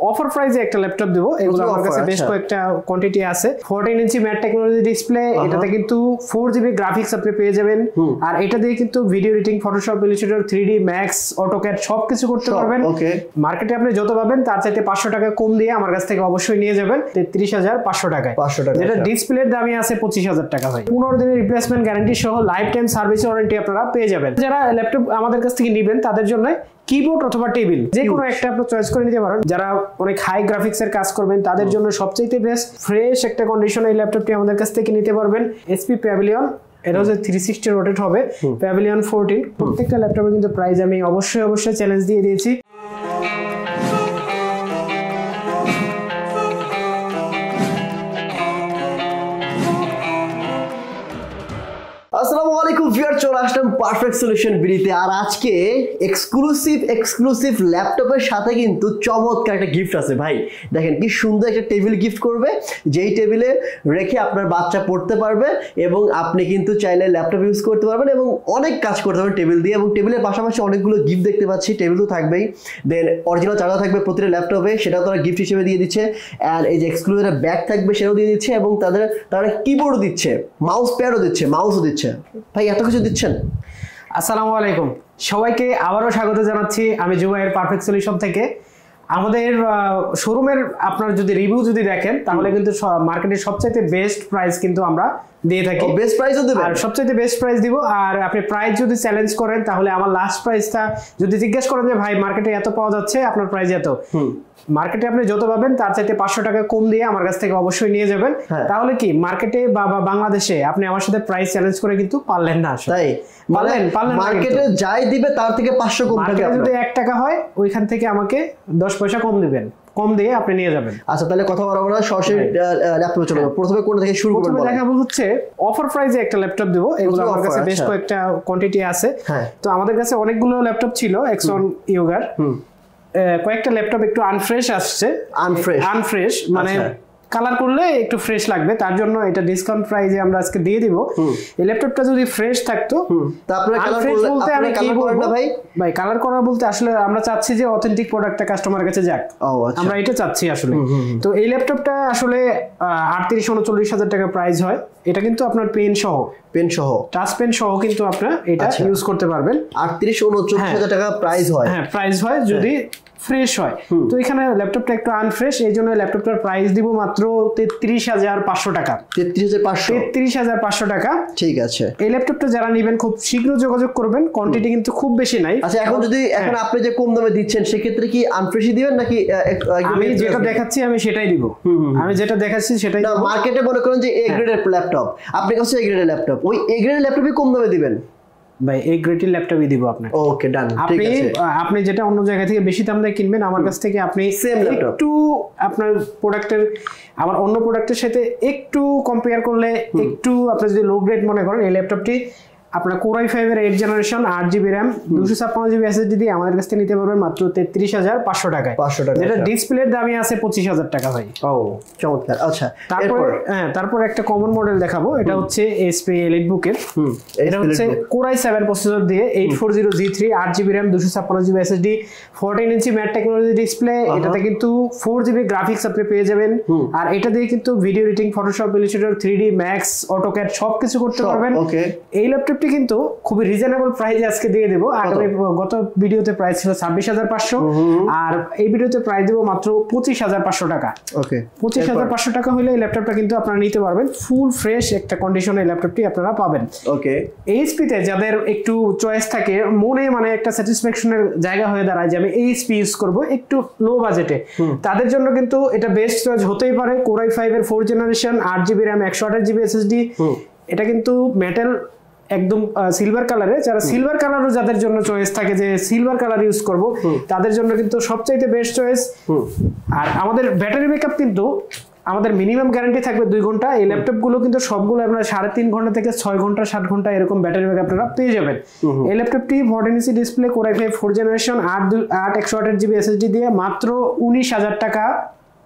Offer প্রাইসে একটা laptop দেব। এগুলো আমার কাছে বেশ কয়েকটা কোয়ান্টিটি আছে। 14 ইঞ্চি ম্যাট টেকনোলজি ডিসপ্লে, এটাতে কিন্তু 4GB গ্রাফিক্স আপনি পেয়ে যাবেন। আর এটা দিয়ে কিন্তু video editing, Photoshop, Illustrator, 3D Max, AutoCAD সবকিছু করতে পারবেন। মার্কেটে আপনি যত পাবেন তার চাইতে 500 টাকা কম দিয়ে আমার কাছ থেকে অবশ্যই নিয়ে যাবেন 33,500 টাকায়। যেটা ডিসপ্লের দামই আছে 25,000 টাকা ভাই। 15 দিনের রিপ্লেসমেন্ট গ্যারান্টি সহ লাইফ টাইম সার্ভিস ওয়ারেন্টি আপনারা পেয়ে যাবেন। যারা ল্যাপটপ আমাদের কাছ থেকে নেবেন তাদের জন্য কিবোর্ড অথবা টেবিল যে কোনো একটা আপনি চয়েস করে নিতে পারেন। যারা অনেক হাই গ্রাফিক্স এর কাজ করবেন তাদের জন্য সবচেয়ে বেস্ট ফ্রেশ একটা কন্ডিশনে এই ল্যাপটপটি আমাদের কাছ থেকে নিতে পারবেন। HP প্যাভিলিয়ন, এটা হচ্ছে 360 রোটেট হবে, প্যাভিলিয়ন 14। প্রত্যেকটা ল্যাপটপের কিন্তু প্রাইস আমি অবশ্যই চ্যালেঞ্জ দিয়ে দিয়েছি। আসসালামু আলাইকুম ভিউয়ার, চলে আসলাম পারফেক্ট সলিউশন ভিডিওতে। আর আজকে এক্সক্লুসিভ ল্যাপটপের সাথে কিন্তু চমৎকার একটা গিফট আছে ভাই। দেখেন কি সুন্দর একটা টেবিল গিফট করবে, যেই টেবিলে রেখে আপনার বাচ্চা পড়তে পারবে এবং আপনি কিন্তু চাইলে ল্যাপটপ ইউজ করতে পারবেন এবং অনেক কাজ করতে পারবেন টেবিল দিয়ে। এবং টেবিলের পাশাপাশি অনেকগুলো গিফট দেখতে পাচ্ছি, টেবিল তো থাকবেই, দেন অরিজিনাল চার্জার থাকবে প্রতিটা ল্যাপটপে, সেটাও তারা গিফট হিসেবে দিয়ে দিচ্ছে। অ্যান্ড এই যে এক্সক্লুসিভ ব্যাগ থাকবে সেটাও দিয়ে দিচ্ছে এবং তারা কিবোর্ডও দিচ্ছে, মাউস প্যাডও দিচ্ছে, মাউসও দিচ্ছে। ভাই এত কিছু দিচ্ছেন। আসসালামু আলাইকুম, সবাইকে আবারও স্বাগত জানাচ্ছি আমি জুবাইর পারফেক্ট সলিউশন থেকে। আমাদের শোরুমের আপনার যদি রিভিউ যদি দেখেন তাহলে কিন্তু মার্কেটের সবচেয়ে বেস্ট প্রাইস কিন্তু আমরা দিয়ে থাকি। বেস্ট প্রাইসও দেব আর সবচেয়ে বেস্ট প্রাইস দিব। আর আপনি প্রাইস যদি চ্যালেঞ্জ করেন তাহলে আমার লাস্ট প্রাইসটা যদি জিজ্ঞেস করেন যে ভাই মার্কেটে এত পাওয়া যাচ্ছে, আপনার প্রাইস এত, মার্কেটে আপনি যত পাবেন তার চাইতে 500 টাকা কম দিয়ে আমার কাছ থেকে অবশ্যই নিয়ে যাবেন। তাহলে কি মার্কেটে বা বাংলাদেশে আপনি আমার সাথে প্রাইস চ্যালেঞ্জ করে কিন্তু পারলেন না। তাই পারলেন মার্কেটে যাই দিবে তার থেকে 500 কম থাকে। যদি 1 টাকা হয় ওইখান থেকে আমাকে 10 পয়সা কম দিবেন, কম দিয়ে আপনি নিয়ে যাবেন। আচ্ছা তাহলে কথা বলবো না, সরাসরি ল্যাপটপে চলে যাব। প্রথমে কোন থেকে শুরু করব? প্রথমে দেখাবো হচ্ছে অফার প্রাইসে একটা ল্যাপটপ দেব। এগুলো আমার কাছে বেশ কয়েকটা কোয়ান্টিটি আছে। তো আমাদের কাছে অনেকগুলো ল্যাপটপ ছিল এক্সন ইয়োগার। কয়েকটা ল্যাপটপ একটু আনফ্রেশ আসছে, আনফ্রেশ মানে কালার করলে একটু ফ্রেশ লাগবে, তার জন্য এটা ডিসকাউন্ট প্রাইসে আমরা আজকে দিয়ে দিব। এই ল্যাপটপটা যদি ফ্রেশ থাকতো তারপরে কালার বলতে আমি কি বলবো না ভাই কালার করা বলতে আসলে আমরা চাচ্ছি যে অথেন্টিক প্রোডাক্টটা কাস্টমারের কাছে যাক, আমরা এটা চাচ্ছি আসলে। তো এই ল্যাপটপটা আসলে 38-39 টাকা প্রাইস হয়। এটা কিন্তু আপনার পেন সহ টাচ পেন সহ কিন্তু আপনারা এটা ইউজ করতে পারবেন। 38-39 টাকা প্রাইস হয়। হ্যাঁ প্রাইস হয় যদি ফ্রেশ হয়। তো এখানে ল্যাপটপটা একটু আনফ্রেশ, এই জন্য ল্যাপটপটার প্রাইস দিব মাত্র 33,500 টাকা। 33,500 টাকা। ঠিক আছে, এই ল্যাপটপটা যারা নেবেন খুব শীঘ্র যোগাযোগ করবেন, কোয়ান্টিটি কিন্তু খুব বেশি নাই। আচ্ছা এখন আপনি যে কম দামে দিচ্ছেন সেক্ষেত্রে কি আনফ্রেশই দিবেন নাকি? আমি যেটা দেখাচ্ছি আমি সেটাই দিব। আমি যেটা দেখাচ্ছি সেটাই দিব। মার্কেটে মনে করেন যে এ গ্রেডের ল্যাপটপ, আপনি কাছে এ গ্রেডের ল্যাপটপ, ওই এ গ্রেডের ল্যাপটপই কম দামে দিবেন ভাই। এই গ্রেডের ল্যাপটপই দিব আপনাকে। ওকে ডান, ঠিক আছে। আপনি যেটা অন্য জায়গা থেকে বেশি দাম দিয়ে কিনবেন, আমার কাছ থেকে আপনি সেম ল্যাপটপ একটু আপনার প্রোডাক্টের আমার অন্য প্রোডাক্টের সাথে একটু কম্পেয়ার করলে একটু আপনি যদি লো গ্রেড মনে করেন, এই ল্যাপটপটি আপনার Core i5 এর 8th generation 8GB RAM 256GB SSD দিয়ে আমাদের কাছ থেকে নিতে পারবেন মাত্র 33,500 টাকায়। যেটা ডিসপ্লের দামই আছে 25,000 টাকা ভাই। ও চমৎকার। আচ্ছা তারপর একটা কমন মডেল দেখাবো, এটা হচ্ছে HP EliteBook এর। এটা হচ্ছে Core i7 প্রসেসর দিয়ে 840G3 8GB RAM 256GB SSD 14 ইঞ্চি ম্যাট টেকনোলজি ডিসপ্লে, এটাতে কিন্তু 4GB গ্রাফিক্স আপনি পেয়ে যাবেন। আর এটা দিয়ে কিন্তু video editing, Photoshop, Illustrator, 3D Max, AutoCAD সবকিছু করতে পারবেন। এই ল্যাপটপটি কিন্তু খুবই রিজনেবল প্রাইসে আজকে দিয়ে দেব। গত ভিডিওতে প্রাইস ছিল 26,500, আর এই ভিডিওতে প্রাইস দেব মাত্র 25,500 টাকা। ওকে 25,500 টাকা হলে এই ল্যাপটপটা কিন্তু আপনারা নিতে পারবেন। ফুল ফ্রেশ একটা কন্ডিশনে এই ল্যাপটপটি আপনারা পাবেন। ওকে এইচপি তে যাদের একটু চয়েস থাকে, মনে মানে একটা স্যাটিসফ্যাকশনের জায়গা হয়ে দাঁড়ায় যে আমি এইচপি ইউজ করব একটু লো বাজেটে, তাদের জন্য কিন্তু এটা বেস্ট চয়েস হতেই পারে। Core i5 এর 4th generation 8GB RAM 128GB SSD। এটা কিন্তু মেটাল একদম সিলভার কালারে, যারা সিলভার কালারও যাদের জন্য চয়েস থাকে যে সিলভার কালার ইউজ করব, তাদের জন্য কিন্তু সবচাইতে বেস্ট চয়েস। আর আমাদের ব্যাটারি ব্যাকআপ কিন্তু আমাদের মিনিমাম গ্যারান্টি থাকবে 2 ঘন্টা। এই ল্যাপটপগুলো কিন্তু সবগুলো আপনারা 3.5 ঘন্টা থেকে 6 ঘন্টা 7 ঘন্টা এরকম ব্যাটারি ব্যাকআপ আপনারা পেয়ে যাবেন। এই ল্যাপটপটি 14 inch display Core i5 4th generation 8 128GB SSD দিয়ে মাত্র 19,000 টাকা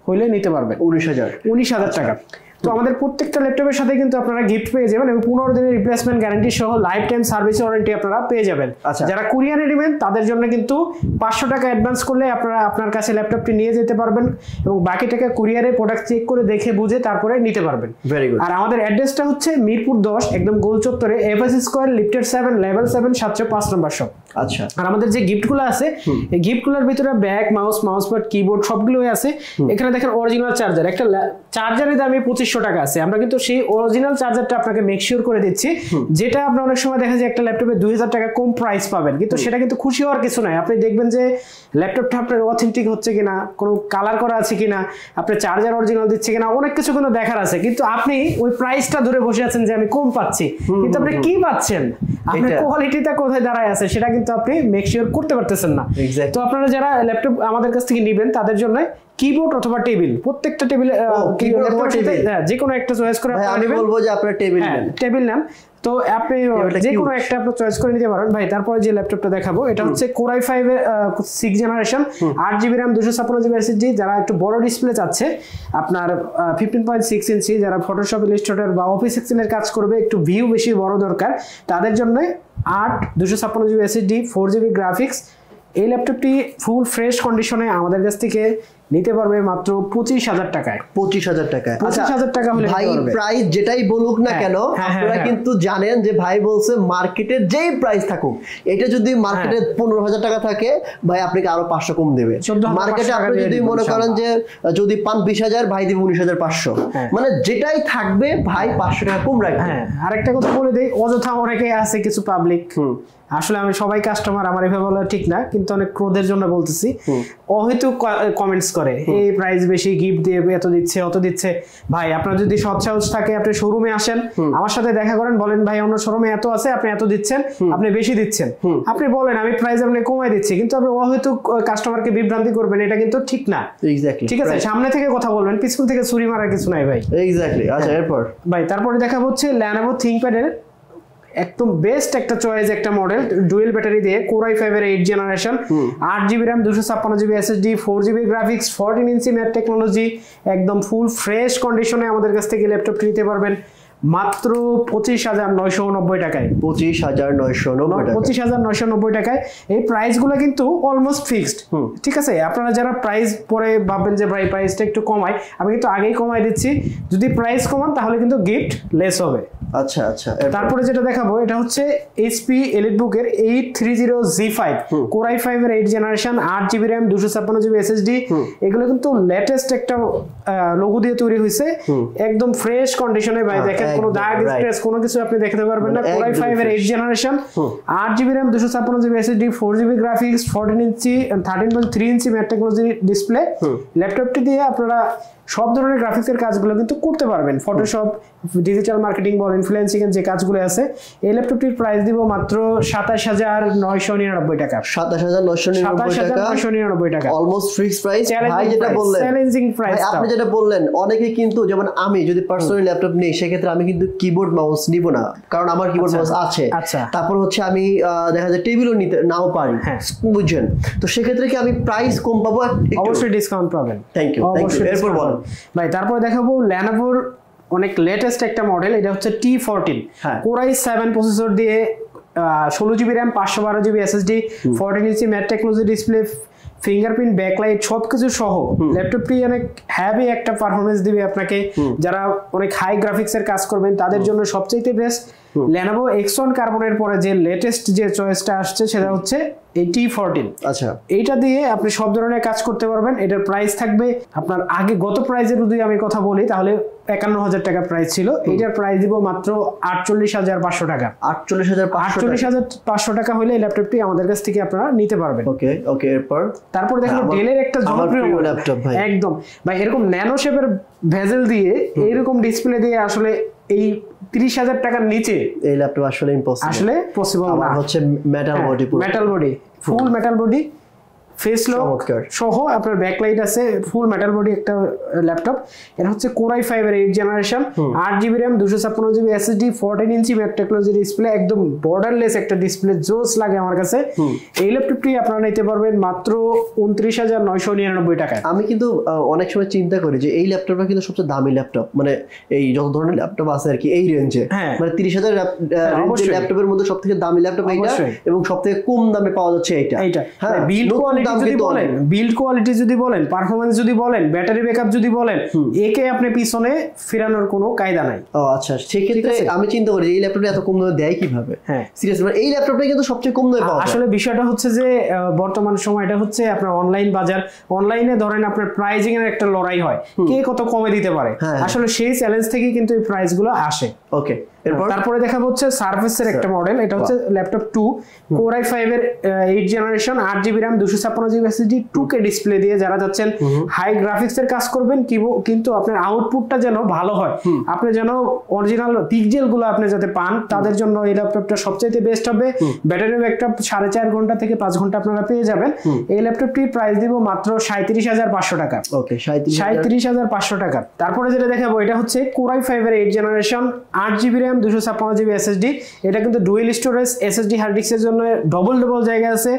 হইলে নিতে পারবেন। 19,000 টাকা। তো আমাদের প্রত্যেকটা ল্যাপটপের সাথে কিন্তু আপনারা গিফট পেয়ে যাবেন এবং 15 দিনের রিপ্লেসমেন্ট গ্যারান্টি সহ লাইফ টাইম সার্ভিস ওয়ারেন্টি আপনারা পেয়ে যাবেন। যারা কুরিয়ারে নেবেন তাদের জন্য কিন্তু 500 টাকা অ্যাডভান্স করলে আপনারা আপনার কাছে ল্যাপটপটি নিয়ে যেতে পারবেন এবং বাকি টাকা কুরিয়ারে প্রোডাক্ট চেক করে দেখে বুঝে তারপরে নিতে পারবেন। আর আমাদের অ্যাড্রেসটা হচ্ছে মিরপুর 10 একদম গোল চত্বরে এফএস স্কয়ার লিফটেড 7 লেভেল 7 705 নম্বর শপ। আচ্ছা, আর আমাদের যে গিফটগুলো আছে এই গিফটগুলোর ভিতরে ব্যাগ, মাউস প্যাড, কিবোর্ড সবগুলোই আছে। এখানে দেখেন অরিজিনাল চার্জার, একটা চার্জারের দামই 2500 টাকা আছে। আমরা কিন্তু সেই অরিজিনাল চার্জারটা আপনাকে মেক শিওর করে দিচ্ছি, যেটা আপনি অনেক সময় দেখা যায় একটা ল্যাপটপে 2000 টাকা কম প্রাইস পাবেন, কিন্তু সেটা কিন্তু খুশি হওয়ার কিছু নাই। আপনি দেখবেন যে ল্যাপটপটা আপনার অথেন্টিক হচ্ছে কিনা, কোনো কালার করা আছে কিনা, আপনার চার্জার অরিজিনাল দিচ্ছে কিনা, অনেক কিছু কিন্তু দেখার আছে। কিন্তু আপনি ওই প্রাইসটা ধরে বসে আছেন যে আমি কম পাচ্ছি, কিন্তু আপনি কি পাচ্ছেন, আপনার কোয়ালিটিটা কোথায় দাঁড়ায় আছে সেটা কিন্তু আপনি মেক শিওর করতে পারতেছেন না। তো আপনারা যারা ল্যাপটপ আমাদের কাছ থেকে নেবেন তাদের জন্য কিবোর্ড অথবা টেবিল, প্রত্যেকটা টেবিলে যে কোনো একটা চয়েস করে আমি বলবো যে আপনারা টেবিল নেন, তো আপনি যে কোনো একটা আপনি চয়েস করে নিতে পারেন। ভাই তারপরে যে ল্যাপটপটা দেখাবো এটা হচ্ছে Core i5 এর 6 generation, 8GB RAM 256GB SSD। যারা একটু বড় ডিসপ্লে চাচ্ছে, আপনার 15.6 ইঞ্চি, যারা ফটোশপ, ইলাস্ট্রেটর বা অফিস এক্সেল এর কাজ করবে, একটু ভিউ বেশি বড় দরকার, তাদের জন্য 8 256GB SSD 4GB গ্রাফিক্স। এই ল্যাপটপটি ফুল ফ্রেশ কন্ডিশনে আমাদের কাছ থেকে নিতে পারবে মাত্র 25,000 টাকায়। 25,000 টাকায়? 25,000 টাকা হলে ভাই প্রাইস যেটাই বলুক না কেন, আপনারা কিন্তু জানেন যে ভাই বলছে মার্কেটের যেই প্রাইস থাকুক, এটা যদি মার্কেটে 15,000 টাকা থাকে ভাই আপনাকে আরো 500 কম দেবে। মার্কেটে আপনি যদি মনে করেন যে যদি পান 20,000, ভাই দিবে 19,500, মানে যেটাই থাকবে ভাই 500 টাকা কম রাখবে। আরেকটা কথা বলে দেই, অযথা অনেকে আছে কিছু পাবলিক, আসলে আমি সবাই কাস্টমার, আমার এভাবে বলা ঠিক না, কিন্তু অনেক ক্রোধের জন্য বলতেছি, অহেতুক কমেন্টস করে এই প্রাইস বেশি, গিফট দিয়ে এত দিচ্ছে অত দিচ্ছে। ভাই আপনার যদি সৎ সাহস থাকে আপনি শোরুমে আসেন, আমার সাথে দেখা করেন, বলেন ভাই অন্য শোরুমে এত আছে, আপনি এত দিচ্ছেন, আপনি বেশি দিচ্ছেন, আপনি বলেন আমি প্রাইস আপনি কমাই দিচ্ছি, কিন্তু আপনি অহেতুক কাস্টমারকে বিভ্রান্তি করবেন, এটা কিন্তু ঠিক না। ঠিক আছে, সামনে থেকে কথা বলবেন, পিছন থেকে ছুরি মারার কিছু নাই ভাই। আচ্ছা, এরপর ভাই তারপরে দেখা হচ্ছে Lenovo ThinkPad এর একদম বেস্ট একটা চয়েস, একটা মডেল, ডুয়েল ব্যাটারি দিয়ে, Core i5 এর 8 generation, 8GB RAM 256GB SSD 4GB graphics, 14 ইঞ্চি ম্যাট টেকনোলজি, একদম ফুল ফ্রেশ কন্ডিশনে আমাদের কাছ থেকে ল্যাপটপটি নিতে পারবেন মাত্র 25,990 টাকায়। 25,990 টাকায়। এই প্রাইসগুলো কিন্তু অলমোস্ট ফিক্সড, ঠিক আছে? আপনারা যারা প্রাইস পরে ভাববেন যে ভাই প্রাইসটা একটু কমাই, আমি কিন্তু আগেই কমাই দিচ্ছি, যদি প্রাইস কমান তাহলে কিন্তু গিফট লেস হবে। আচ্ছা আচ্ছা, তারপরে যেটা দেখাবো এটা হচ্ছে HP EliteBook এর 830G5 Core i5 এর 8 generation, 8GB RAM 256GB SSD। এগুলো কিন্তু লেটেস্ট একটা লোগো দিয়ে তৈরি হয়েছে, একদম ফ্রেশ কন্ডিশনে। ভাই দেখেন কোনো দাগ স্ক্র্যাচ কোনো কিছু আপনি দেখতে পারবেন না। Core i5 এর 8 generation, 8GB RAM 256GB SSD 4GB graphics, 14 ইঞ্চি 13.3 ইঞ্চি ম্যাট টেকনোলজি ডিসপ্লে। ল্যাপটপটি দিয়ে আপনারা সব ধরনের গ্রাফিক্সের কাজগুলো কিন্তু করতে পারবেন, ফটোশপ, ডিজিটাল মার্কেটিং বল, ইনফ্লুয়েন্সিং এর যে কাজগুলো আছে। এই ল্যাপটপটির প্রাইস দিব মাত্র 27,999 টাকা। 27,999 টাকা, অলমোস্ট ফিক্সড প্রাইস। ভাই যেটা বললেন চ্যালেঞ্জিং প্রাইস, আপনি যেটা বললেন, অনেকে কিন্তু যেমন আমি যদি পার্সোনালি ল্যাপটপ নেই, সেক্ষেত্রে আমি কিন্তু কিবোর্ড মাউস নিব না, কারণ আমার কিবোর্ড মাউস আছে। তারপর হচ্ছে আমি দেখা যায় টেবিলও নিতে নাও পারি, বুঝছেন? তো সেক্ষেত্রে কি আমি প্রাইস কম পাবো? অবশ্যই ডিসকাউন্ট পাবেন। Thank you. এরপর বলুন ভাই। তারপরে দেখাবো Lenovoর অনেক লেটেস্ট একটা মডেল, এটা হচ্ছে T14 Core i7 প্রসেসর দিয়ে, 16GB RAM 512GB SSD, 14 ইঞ্চি mat technology display, fingerprint, backlight সবকিছু সহ ল্যাপটপটি অনেক হ্যাভি একটা পারফরমেন্স দিবে আপনাকে। যারা অনেক হাই গ্রাফিক্সের কাজ করবেন তাদের জন্য সবচেয়ে বেস্ট Lenovo X1 কার্বনের পরে যে লেটেস্ট যে চয়েসটা আসছে সেটা হচ্ছে এই T14। আচ্ছা, এইটা দিয়ে আপনি সব ধরনের কাজ করতে পারবেন। এটার প্রাইস থাকবে আপনার আগে গত প্রাইসের যদি আমি কথা বলি তাহলে 51,000 টাকা প্রাইস ছিল, এইটার প্রাইস দিব মাত্র 48,500 টাকা। 48,500 টাকা হলে এই ল্যাপটপটি আমাদের কাছ থেকে আপনারা নিতে পারবেন। ওকে ওকে। এরপর তারপর দেখো ডেলের একটা জনপ্রিয় ল্যাপটপ ভাই, একদম ভাই এরকম ন্যানো শেপের ভেজেল দিয়ে, এইরকম ডিসপ্লে দিয়ে আসলে এই 30,000 টাকার নিচে এই ল্যাপটপ আসলে ইম্পসিবল, আসলে পসিবল না। হচ্ছে মেটাল বডি, মেটাল বডি, ফুল মেটাল বডি, ফেস লক সহ আপনার ব্যাকলাইট আছে, ফুল মেটাল বডি একটা ল্যাপটপ। এটা হচ্ছে Core i5 এর 8th generation, 8GB RAM, 256GB SSD, 14 ইঞ্চি ম্যাট টেকনোলজি ডিসপ্লে, একদম বর্ডারলেস একটা ডিসপ্লে, জোস লাগে আমার কাছে। এই ল্যাপটপটি আপনারা নিতে পারবেন মাত্র 29,999 টাকায়। আমি কিন্তু অনেক সময় চিন্তা করি যে এই ল্যাপটপটা কিন্তু সবচেয়ে দামি ল্যাপটপ, মানে এই যত ধরনের ল্যাপটপ আছে আর কি এই রেঞ্জে, মানে 30,000 ল্যাপটপের মধ্যে সবথেকে দামি ল্যাপটপ এইটা এবং সবথেকে কম দামে পাওয়া যাচ্ছে এইটা। হ্যাঁ, বিল্ড কোয়ালিটি যদি বলেন, পারফরম্যান্স যদি বলেন, ব্যাটারি ব্যাকআপ যদি বলেন, একে আপনি পিছনে ফেরানোর কোনো কায়দা নাই। ও আচ্ছা, সেক্ষেত্রে আমি চিন্তা করি এই ল্যাপটপটা এত কম দামে দেয় কিভাবে। হ্যাঁ সিরিয়াসলি, মানে এই ল্যাপটপটা কিন্তু সবচেয়ে কম দামে পাওয়া যায়। আসলে বিষয়টা হচ্ছে যে বর্তমান সময়টা হচ্ছে আপনার অনলাইন বাজার, অনলাইনে ধরেন আপনার প্রাইজিং এর একটা লড়াই হয়, কে কত কমে দিতে পারে। আসলে সেই চ্যালেঞ্জ থেকে কিন্তু এই প্রাইস গুলো আসে। ওকে, তারপরে দেখা হচ্ছে সারফেসের একটা মডেল, এটা হচ্ছে ল্যাপটপ 2 Core i5 এর 8th generation, 8GB RAM, 256GB SSD, 2K display দিয়ে যারা যাচ্ছেন হাই গ্রাফিক্স এর কাজ করবেন কিন্তু আপনার আউটপুটটা যেন ভালো হয়, আপনি যেন অরিজিনাল পিক্সেল গুলো আপনি যাতে পান, তাদের জন্য এই ল্যাপটপটা সবচেয়ে বেস্ট হবে। ব্যাটারি ব্যাকআপ 4.5 ঘন্টা থেকে 5 ঘন্টা আপনারা পেয়ে যাবেন। এই ল্যাপটপটির প্রাইস দিব মাত্র 37,500 টাকা। ওকে, 37,500 টাকা। তারপরে যেটা দেখাবো এটা হচ্ছে Core i5 এর 8th generation, 8GB RAM, 256GB SSD, এটা কিন্তু ডুয়েল স্টোরেজ SSD হার্ড ডিস্কের জন্য ডবল জায়গা আছে।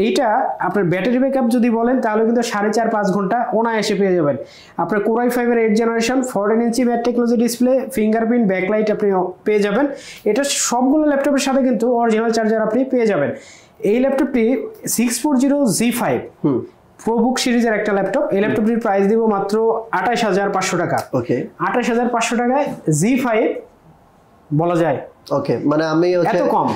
এইটা আপনার ব্যাটারি ব্যাকআপ যদি বলেন তাহলে কিন্তু 4.5 ঘন্টা অনায়াসে পেয়ে যাবেন। আপনার Core i5 এর 8th জেনারেশন, 14 ইঞ্চি mat technology display, fingerprint, backlight আপনি পেয়ে যাবেন। এটা সবগুলো ল্যাপটপের সাথে কিন্তু অরিজিনাল চার্জার আপনি পেয়ে যাবেন। এই ল্যাপটপটি 640G5 প্রোবুক সিরিজের একটা ল্যাপটপ। এই ল্যাপটপটির প্রাইস দিব মাত্র 28,500 টাকা। ওকে, 28,500 টাকায় G5 বলা যায়। ওকে, মানে আমি এত কম,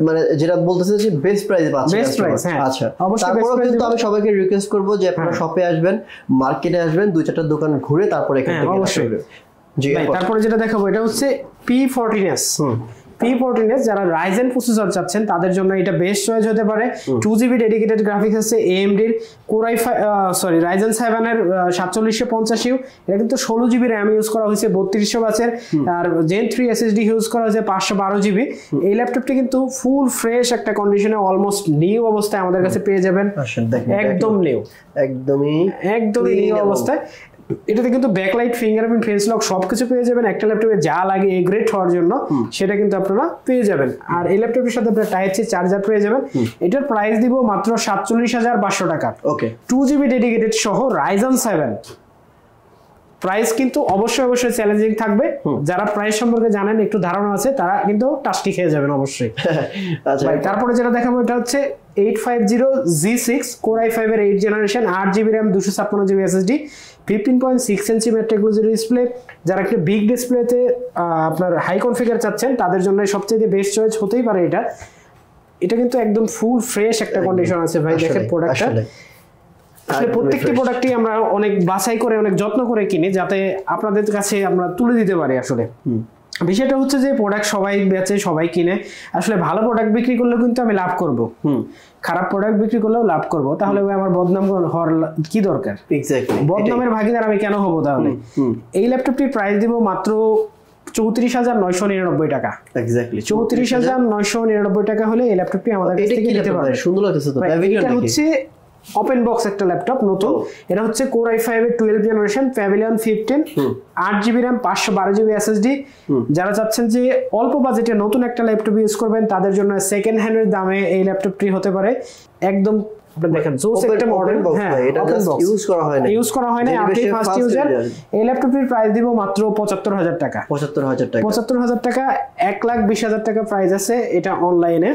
মানে যেটা বলতেছে যে বেস্ট প্রাইস পাচ্ছেন। বেস্ট প্রাইস, হ্যাঁ আচ্ছা। তারপরে কিন্তু আমি সবাইকে রিকোয়েস্ট করব যে আপনারা শপে আসবেন, মার্কেটে আসবেন, 2-4টা দোকান ঘুরে তারপরে এখান থেকে অবশ্যই। জি, তারপরে যেটা দেখাবো এটা হচ্ছে P14s। P14s যারা Ryzen প্রসেসর চাচ্ছেন তাদের জন্য এটা বেস্ট চয়েস হতে পারে। 2GB ডেডিকেটেড গ্রাফিক্স আছে AMD এর Ryzen 7 এর 4750U, এটা কিন্তু 16GB RAM ইউজ করা হয়েছে, 3200 বাসের, আর Gen 3 SSD ইউজ করা হয়েছে 512GB। এই ল্যাপটপটি কিন্তু ফুল ফ্রেশ একটা কন্ডিশনে, অলমোস্ট নিউ অবস্থায় আমাদের কাছে পেয়ে যাবেন। একদম নিউ, একদমই নিউ অবস্থায়। এটাতে কিন্তু ব্যাকলাইট, ফিঙ্গারপ্রিন্ট, ফেস লক সবকিছু পেয়ে যাবেন। একটা ল্যাপটপে যা লাগে এ গ্রেড হওয়ার জন্য সেটা কিন্তু আপনারা পেয়ে যাবেন। আর এই ল্যাপটপের সাথে আপনারা টাইপ সি চার্জার পেয়ে যাবেন। এটার প্রাইস দিব মাত্র 47,500 টাকা। ওকে, 2GB ডেডিকেটেড সহ Ryzen 7। প্রাইস কিন্তু অবশ্যই চ্যালেঞ্জিং থাকবে। যারা প্রাইস সম্পর্কে জানেন, একটু ধারণা আছে, তারা কিন্তু টাস্টি খেয়ে যাবেন অবশ্যই। আচ্ছা, তারপরে যেটা দেখাবো এটা হচ্ছে 850G6 Core i5 এর 8th generation, 8GB RAM, 256GB SSD, 15.6 ইঞ্চি ম্যাট টেকনোলজি ডিসপ্লে। যারা একটা বিগ ডিসপ্লেতে আপনার হাই কনফিগার চাচ্ছেন তাদের জন্য সবচেয়ে বেস্ট চয়েস হতেই পারে এটা। এটা কিন্তু একদম ফুল ফ্রেশ একটা কন্ডিশন আছে ভাই, দেখেন প্রোডাক্টটা। আসলে প্রত্যেকটি প্রোডাক্টই আমরা অনেক বাছাই করে, অনেক যত্ন করে কিনি যাতে আপনাদের কাছে আমরা তুলে দিতে পারি। আসলে বিষয়টা হচ্ছে যে প্রোডাক্ট সবাই বেচে, সবাই কিনে, আসলে ভালো প্রোডাক্ট বিক্রি করলেও কিন্তু আমি লাভ করব, খারাপ প্রোডাক্ট বিক্রি করলেও লাভ করব, তাহলে আমার বদনাম হওয়ার কি দরকার? এক্স্যাক্টলি, বদনামের ভাগীদার আমি কেন হব তাহলে? এই ল্যাপটপটির প্রাইস দিব মাত্র 34,999 টাকা। এক্স্যাক্টলি 34,999 টাকা হলে এই ল্যাপটপটি আমাদের কাছ থেকে নিতে পারবেন। সুন্দর লাগতেছে তো। এটা হচ্ছে ওপেন বক্স একটা ল্যাপটপ নতুন। এটা হচ্ছে Core i5 এর 12th generation, Pavilion 15, 8GB RAM, 512GB SSD। যারা চাচ্ছেন যে অল্প বাজেটে নতুন একটা ল্যাপটপ ইউজ করবেন তাদের জন্য সেকেন্ড হ্যান্ডের দামে এই ল্যাপটপটি হতে পারে। একদম দেখেন জোস একটা মডেল। হ্যাঁ, এটা জাস্ট ইউজ করা হয় না, আপনি ফার্স্ট ইউজার। এই ল্যাপটপটির প্রাইস দিব মাত্র 75,000 টাকা। 75,000 টাকা, 1,20,000 টাকা প্রাইস আছে এটা অনলাইনে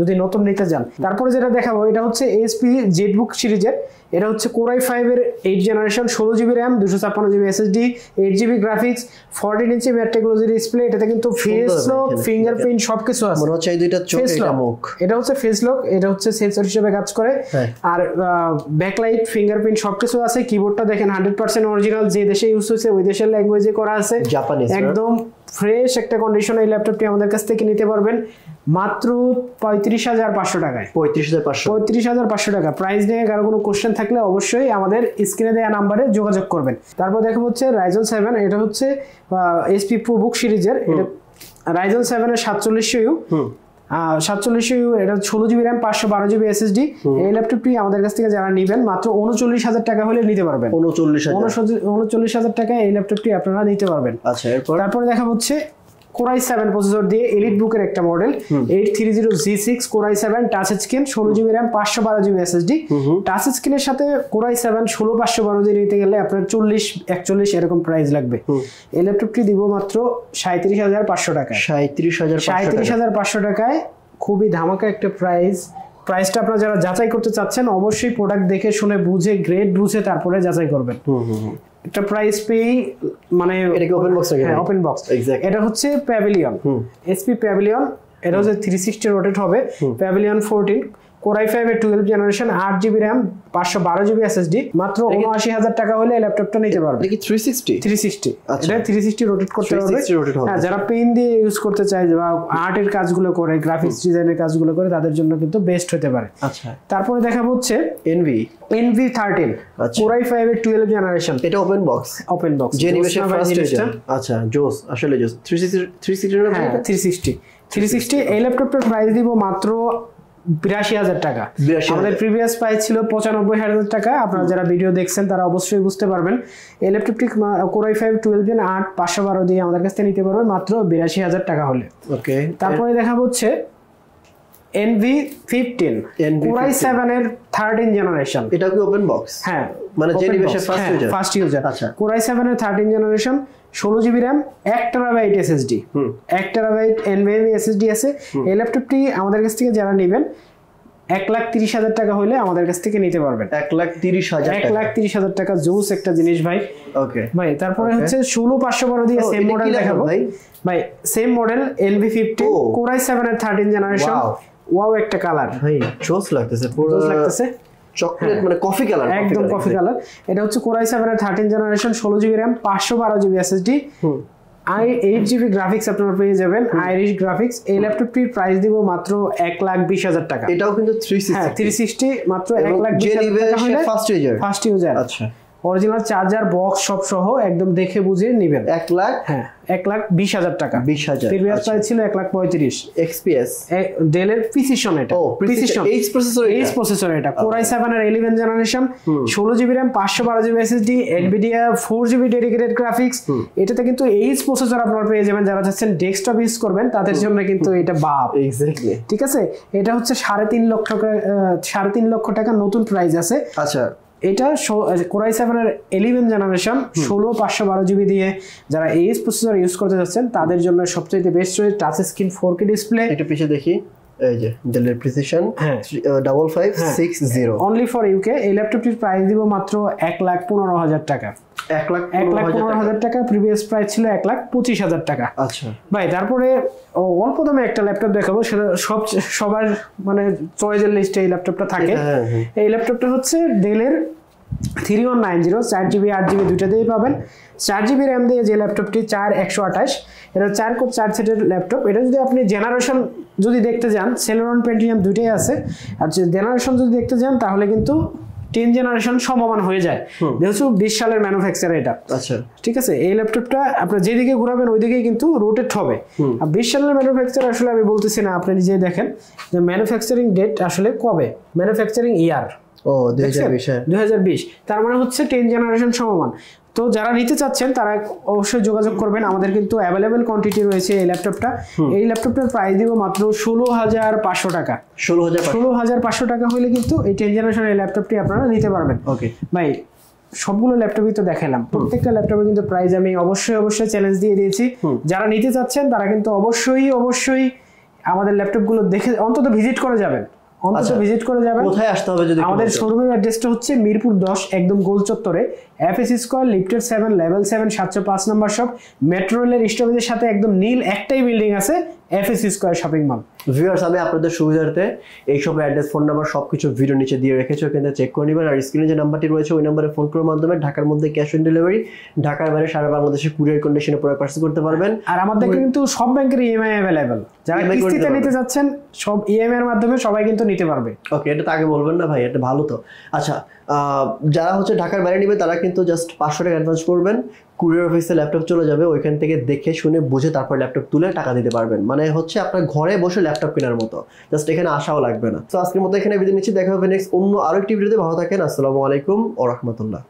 যদি নতুন নিতে যান। তারপরে যেটা দেখাবো এটা হচ্ছে HP ZBook সিরিজের। এটা হচ্ছে Core i5 এর 8th generation, 16GB RAM, 256GB SSD, 8GB graphics, 14 ইঞ্চি ম্যাট টেকনোলজি ডিসপ্লে। এটাতে কিন্তু ফেস লক, ফিঙ্গারপ্রিন্ট সবকিছু আছে। মনে হচ্ছে এই দুইটা চোখ, এটা মুখ। এটা হচ্ছে ফেস লক, এটা হচ্ছে সেন্সর হিসেবে কাজ করে। আর ব্যাকলাইট, ফিঙ্গারপ্রিন্ট সবকিছু আছে। কিবোর্ডটা দেখেন 100% অরিজিনাল, যে দেশে ইউজ হয়েছে ওই দেশের ল্যাঙ্গুয়েজে করা আছে, জাপানিজ। একদম ফ্রেশ একটা কন্ডিশনে এই ল্যাপটপটি আমাদের কাছ থেকে নিতে পারবেন মাত্র 35,500 টাকায়। 35,500 টাকা প্রাইস নিয়ে কারো কোনো কোশ্চেন থাকলে অবশ্যই আমাদের স্ক্রিনে দেওয়া নাম্বারে যোগাযোগ করবেন। তারপর দেখা হচ্ছে Ryzen 7। এটা হচ্ছে HP ProBook সিরিজের। এটা Ryzen 7 এর 4700U, 47 এটা 16 জিবি র্যাম 512 জিবি এসএসডি। এই ল্যাপটপটি আমাদের কাছ থেকে যারা নেবেন মাত্র 39,000 টাকা হলে নিতে পারবেন। 39,000 টাকা এই ল্যাপটপটি আপনারা নিতে পারবেন। আচ্ছা, তারপরে দেখা হচ্ছে Core i7 প্রসেসর দিয়ে এলিট বুকের একটা model 830G6 Core i7 touch screen 16 GB RAM 512 GB SSD. Touch স্ক্রিনের সাথে Core i7 16512 দিয়ে নিতে গেলে আপনার 40-41 এরকম প্রাইস লাগবে। এই ল্যাপটপটি দিব মাত্র 37,500 টাকায়। 37,500 টাকায় খুবই ধামাকা একটা প্রাইসটা আপনারা যারা যাচাই করতে চাচ্ছেন অবশ্যই প্রোডাক্ট দেখে শুনে বুঝে গ্রেড বুঝে তারপরে যাচাই করবেন। একটা প্রাইস পেই মানে এটা কি ওপেন বক্স নাকি? হ্যাঁ, ওপেন বক্স। এটা হচ্ছে প্যাভিলিয়ন এসপি প্যাভিলিয়ন। এটা হচ্ছে 360 রোটেট হবে। প্যাভিলিয়ন 14 Core i5 এর 12 generation 8 GB RAM 512 GB SSD মাত্র 79,000 টাকা হলে এই ল্যাপটপটা নিতে পারবেন। এটা কি 360? এটা 360 রোটেট করতে পারবে। হ্যাঁ, যারা পেন দিয়ে ইউজ করতে চায় বা আর্টের কাজগুলো করে গ্রাফিক্স ডিজাইনের কাজগুলো করে তাদের জন্য কিন্তু বেস্ট হতে পারে। আচ্ছা, তারপরে দেখা হচ্ছে NV13 আচ্ছা Core i5 এর 12 জেনারেশন। এটা ওপেন বক্স জেনিভেশন ফার্স্ট এডিশন। আচ্ছা, জোস, আসলে জোস। 360 এর হ্যাঁ 360 এই ল্যাপটপটার প্রাইস দিব মাত্র 82,000 টাকা। আমাদের প্রিভিয়াস প্রাইস ছিল 95,000 টাকা। আপনারা যারা ভিডিও দেখছেন তারা অবশ্যই বুঝতে পারবেন। এই ল্যাপটপটি Core i5 12 Gen 8 512 দিয়ে আমাদের কাছ থেকে নিতে পারবেন মাত্র 82,000 টাকা হলে। ওকে, তারপরে দেখা হচ্ছে NV15 Core i7 এর 13 জেনারেশন। এটা কি ওপেন বক্স? হ্যাঁ, মানে জেনিভেশন ফার্স্ট ইউজার। আচ্ছা, Core i7 এর 13 generation 16 GB RAM 1 terabyte SSD 1 terabyte NVMe SSD আছে। এই ল্যাপটপটি আমাদের কাছ থেকে যারা নেবেন 1,30,000 টাকা হলে আমাদের কাছ থেকে নিতে পারবেন। 1,30,000 টাকা জোস একটা জিনিস ভাই। ওকে ভাই, তারপরে হচ্ছে 16512 দিয়ে সেম মডেল দেখাবো ভাই। Same model NV15 Core i7 এর 13 জেনারেশন। ওয়াও একটা কালার ভাই, জোস লাগতেছে, পুরো লাগতেছে চকলেট, মানে কফি কালার, একদম কফি কালার। এটা হচ্ছে Core i7 এর 13 generation 16 GB RAM 512 GB SSD. 8 GB graphics আপনারা পেয়ে যাবেন, আইরিশ গ্রাফিক্স। এই ল্যাপটপটির প্রাইস দিব মাত্র 1,20,000 টাকা। এটাও কিন্তু 360 মাত্র 1,20,000 টাকা হলে ফার্স্ট ইউজার। আচ্ছা, অরিজিনাল চার্জার বক্স সব সহ একদম দেখে বুঝে নেবেন। 1,20,000 টাকা। 20,000 প্রিভিয়াস প্রাইস ছিল 1,35,000। XPS ডেলের প্রিসিশন, এটা প্রিসিশন এইচ প্রসেসর। এটা Core i7 এর 11 generation 16 GB RAM 512 GB SSD NVIDIA 4 GB dedicated graphics. এটাতে কিন্তু এইচ প্রসেসর আপনারা পেয়ে যাবেন। যারা চাচ্ছেন ডেস্কটপ ইউজ করবেন তাদের জন্য কিন্তু এটা বাপ। এক্স্যাক্টলি, ঠিক আছে। এটা হচ্ছে 3.5 লক্ষ টাকা নতুন প্রাইস আছে। আচ্ছা, এটা Core i7 এর 11 জেনারেশন 16 512 জিবি দিয়ে যারা এইচ প্রসেসর ইউজ করতে যাচ্ছেন তাদের জন্য সবচেয়ে বেস্ট রয়েছে টাচ স্ক্রিন 4K ডিসপ্লে। এটা পিছে দেখি, এই যে ডেলের প্রিসিশন 5560 অনলি ফর ইউকে। এই ল্যাপটপটির প্রাইস দিব মাত্র 1,15,000 টাকা। 1,15,000 টাকা। প্রিভিয়াস প্রাইস ছিল 1,25,000 টাকা। আচ্ছা ভাই, তারপরে অল্প দামে একটা ল্যাপটপ দেখাবো, সেটা সবার মানে চয়েসের লিস্টে এই ল্যাপটপটা থাকে। এই ল্যাপটপটা হচ্ছে ডেলের 3190 4 জিবি 8 জিবি দুইটা দিয়ে পাবেন। 4 জিবি র্যাম দিয়ে যে ল্যাপটপটি 4128, এটা 4 কোর 4 সেটের ল্যাপটপ। এটা যদি আপনি জেনারেশন যদি দেখতে যান, Celeron Pentium দুইটাই আছে। আর জেনারেশন যদি দেখতে যান তাহলে কিন্তু 10 জেনারেশন সমমান হয়ে যায়। যেহেতু 20 সালের ম্যানুফ্যাকচার এটা। আচ্ছা, ঠিক আছে। এই ল্যাপটপটা আপনার যেদিকে ঘোরাবেন ওইদিকেই কিন্তু রোটেট হবে। আর 20 সালের ম্যানুফ্যাকচার আসলে আমি বলতেছি না, আপনি নিজেই দেখেন যে ম্যানুফ্যাকচারিং ডেট আসলে কবে, ম্যানুফ্যাকচারিং ইয়ার 2020। তার মানে হচ্ছে 10 জেনারেশন সমমান। তো যারা নিতে চাচ্ছেন তারা অবশ্যই যোগাযোগ করবেন। আমাদের কিন্তু অ্যাভেলেবেল কোয়ান্টিটি রয়েছে এই ল্যাপটপটা। এই ল্যাপটপটার প্রাইস দিব মাত্র 16,500 টাকা। 16,500 টাকা হলে কিন্তু এই 10 জেনারেশন এই ল্যাপটপটি আপনারা নিতে পারবেন। ওকে ভাই, সবগুলো ল্যাপটপই তো দেখালাম, প্রত্যেকটা ল্যাপটপে কিন্তু প্রাইস আমি অবশ্যই চ্যালেঞ্জ দিয়ে দিয়েছি। যারা নিতে চাচ্ছেন তারা কিন্তু অবশ্যই আমাদের ল্যাপটপগুলো দেখে অন্তত ভিজিট করে যাবেন। কোথায় আসতে হবে? যদি আমাদের শোরুমের অ্যাড্রেসটা হচ্ছে মিরপুর 10 একদম গোল চত্বরে, FS স্কয়ার লিফটেড 7 লেভেল 7 705 নম্বর শপ। মেট্রো রেলের স্টপেজের সাথে একদম নীল একটাই বিল্ডিং আছে, FS square shopping mall. Viewers, আমি আপনাদের সুবিধার্থে এই শপের অ্যাড্রেস, ফোন নাম্বার সবকিছু ভিডিও নিচে দিয়ে রেখেছি, ওখানে চেক করে নেবেন। আর স্ক্রিনে যে নাম্বারটি রয়েছে ওই নাম্বারে ফোন করার মাধ্যমে ঢাকার মধ্যে ক্যাশ অন ডেলিভারি, ঢাকার বাইরে সারা বাংলাদেশে কুরিয়ার কন্ডিশনে পুরো পার্সেল করতে পারবেন। আর আমাদের কিন্তু সব ব্যাংকের EMI अवेलेबल। যারা কিস্তিতে নিতে যাচ্ছেন সব EMI এর মাধ্যমে সবাই কিন্তু নিতে পারবে। ওকে, এটা তো আগে বলবেন না ভাই, এটা ভালো তো। আচ্ছা, যারা হচ্ছে ঢাকার বাইরে নেবে তারা কিন্তু জাস্ট 500 টাকা অ্যাডভান্স করবেন, কুরিয়ার অফিসে ল্যাপটপ চলে যাবে, ওইখান থেকে দেখে শুনে বুঝে তারপর ল্যাপটপ তুলে টাকা দিতে পারবেন। মানে হচ্ছে আপনার ঘরে বসে ল্যাপটপ কেনার মতো, জাস্ট এখানে আসাও লাগবে না। তো আজকের মতো এখানে বিদায় নিচ্ছি, দেখা হবে নেক্সট অন্য আরো একটি ভিডিওতে। ভালো থাকেন, আসসালামু আলাইকুম ওয়া রাহমাতুল্লাহ।